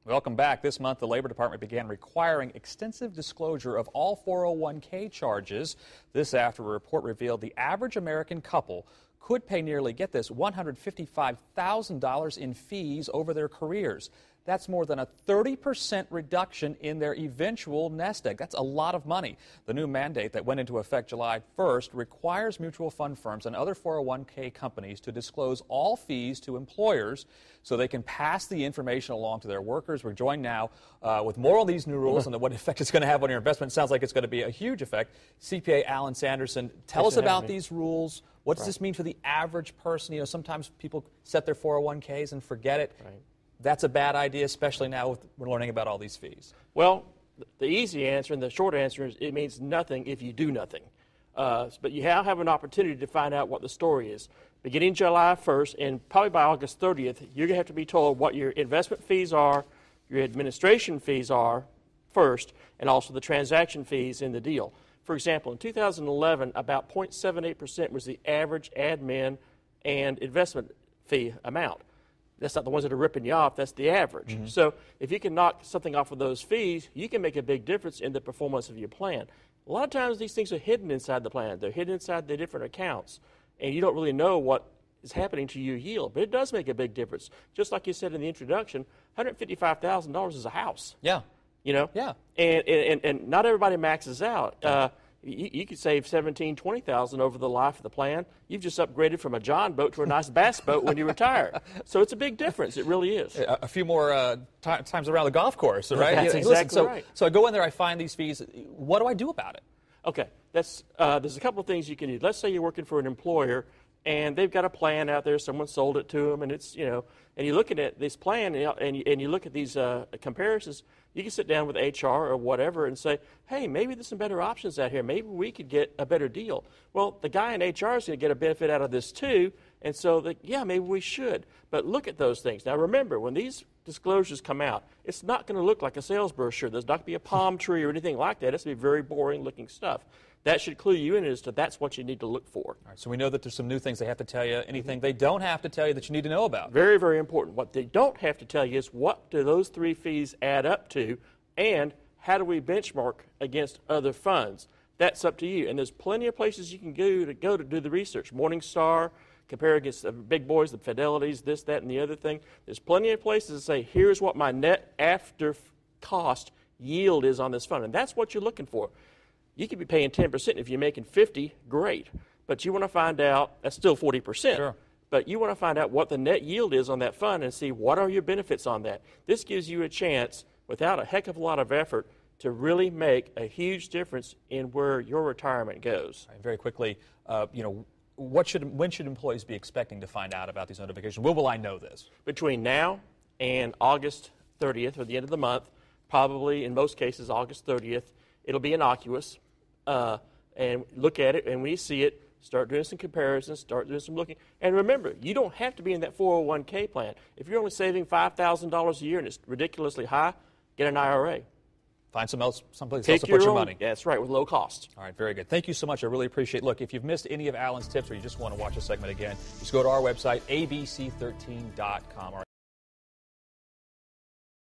Welcome back. This month, the Labor Department began requiring extensive disclosure of all 401k charges. This after a report revealed the average American couple could pay nearly, get this, $155,000 in fees over their careers. That's more than a 30% reduction in their eventual nest egg. That's a lot of money. The new mandate that went into effect July 1st requires mutual fund firms and other 401k companies to disclose all fees to employers so they can pass the information along to their workers. We're joined now with more on these new rules and what effect it's going to have on your investment. It sounds like it's going to be a huge effect. CPA Alan Sandersen, tell us about these rules. What does this mean for the average person? You know, sometimes people set their 401ks and forget it. Right. That's a bad idea, especially now we're learning about all these fees. Well, the easy answer and the short answer is it means nothing if you do nothing. But you have an opportunity to find out what the story is. Beginning July 1st and probably by August 30th, you're going to have to be told what your investment fees are, your administration fees are first, and also the transaction fees in the deal. For example, in 2011, about 0.78% was the average admin and investment fee amount. That's not the ones that are ripping you off, that's the average. Mm-hmm. So if you can knock something off of those fees, you can make a big difference in the performance of your plan. A lot of times these things are hidden inside the plan. They're hidden inside the different accounts, and you don't really know what is happening to your yield. But it does make a big difference. Just like you said in the introduction, $155,000 is a house. Yeah. You know? Yeah. And not everybody maxes out. You could save $17,000, $20,000 over the life of the plan. You've just upgraded from a John boat to a nice bass boat when you retire. So it's a big difference. It really is. A few more times around the golf course, right? That's exactly right. So I go in there, I find these fees. What do I do about it? Okay. There's a couple of things you can do. Let's say you're working for an employer, and they've got a plan out there. Someone sold it to them, and it's, you know, and you're looking at this plan, and you look at these comparisons. You can sit down with HR or whatever and say, hey, maybe there's some better options out here. Maybe we could get a better deal. Well, the guy in HR is going to get a benefit out of this too, and so, yeah, maybe we should. But look at those things. Now, remember, when these disclosures come out, it's not going to look like a sales brochure. There's not going to be a palm tree or anything like that. It's going to be very boring-looking stuff. That should clue you in as to that's what you need to look for. All right, so we know that there's some new things they have to tell you. Anything they don't have to tell you that you need to know about? Very, very important. What they don't have to tell you is what do those three fees add up to, and how do we benchmark against other funds? That's up to you. And there's plenty of places you can go to do the research. Morningstar, compare against the big boys, the Fidelities, this, that, and the other thing. There's plenty of places that say, here's what my net after cost yield is on this fund. And that's what you're looking for. You could be paying 10%. If you're making 50, great. But you want to find out, that's still 40%. Sure. But you want to find out what the net yield is on that fund and see what are your benefits on that. This gives you a chance, without a heck of a lot of effort, to really make a huge difference in where your retirement goes. Right, very quickly, when should employees be expecting to find out about these notifications? When will I know this? Between now and August 30th, or the end of the month, probably in most cases August 30th, it'll be innocuous. And look at it, and when you see it, start doing some comparisons, start doing some looking. And remember, you don't have to be in that 401k plan. If you're only saving $5,000 a year and it's ridiculously high, get an IRA. Find someplace else to put your money. Yeah, that's right, with low cost. All right, very good. Thank you so much. I really appreciate it. Look, if you've missed any of Alan's tips or you just want to watch a segment again, just go to our website, abc13.com.